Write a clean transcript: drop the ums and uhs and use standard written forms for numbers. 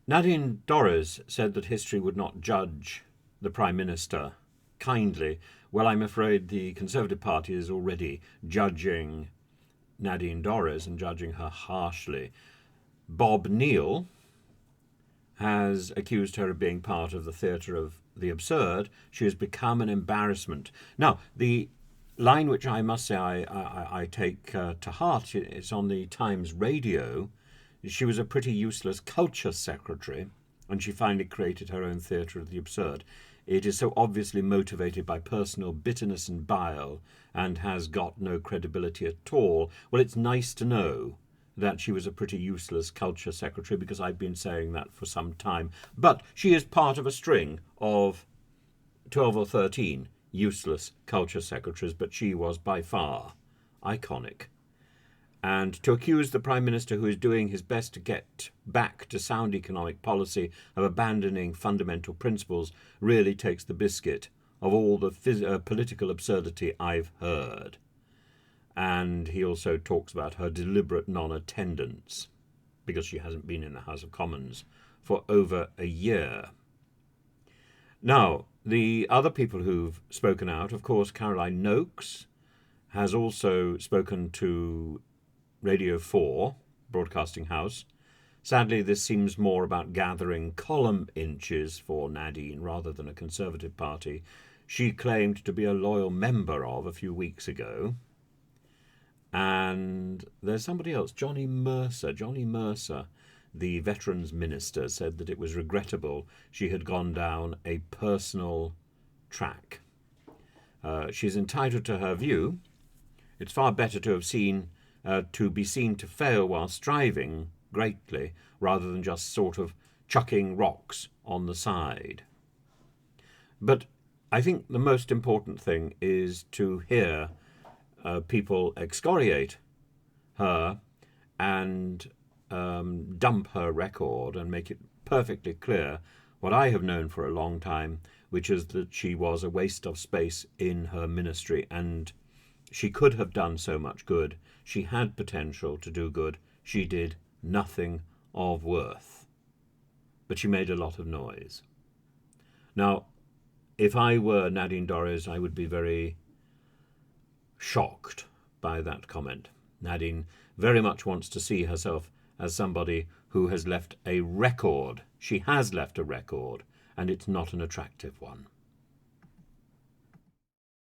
Nadine Dorries said that history would not judge the Prime Minister kindly. Well, I'm afraid the Conservative Party is already judging Nadine Dorries and judging her harshly. Bob Neill has accused her of being part of the theatre of the absurd. She has become an embarrassment. Now, the line which I must say I take to heart is on the Times radio. She was a pretty useless culture secretary, and she finally created her own theatre of the absurd. It is so obviously motivated by personal bitterness and bile and has got no credibility at all. Well, it's nice to know that she was a pretty useless culture secretary, because I've been saying that for some time. But she is part of a string of 12 or 13 useless culture secretaries, but she was by far iconic. And to accuse the Prime Minister, who is doing his best to get back to sound economic policy, of abandoning fundamental principles, really takes the biscuit of all the political absurdity I've heard. And he also talks about her deliberate non-attendance, because she hasn't been in the House of Commons for over a year. Now, the other people who've spoken out, of course, Caroline Noakes has also spoken to Radio 4, Broadcasting House. Sadly, this seems more about gathering column inches for Nadine rather than a Conservative Party she claimed to be a loyal member of a few weeks ago. And there's somebody else, Johnny Mercer, the Veterans Minister, said that it was regrettable she had gone down a personal track. She's entitled to her view. It's far better to be seen to fail while striving greatly, rather than just sort of chucking rocks on the side. But I think the most important thing is to hear people excoriate her and dump her record and make it perfectly clear what I have known for a long time, which is that she was a waste of space in her ministry, and she could have done so much good. She had potential to do good. She did nothing of worth. But she made a lot of noise. Now, if I were Nadine Dorries, I would be very shocked by that comment. Nadine very much wants to see herself as somebody who has left a record. She has left a record, and it's not an attractive one.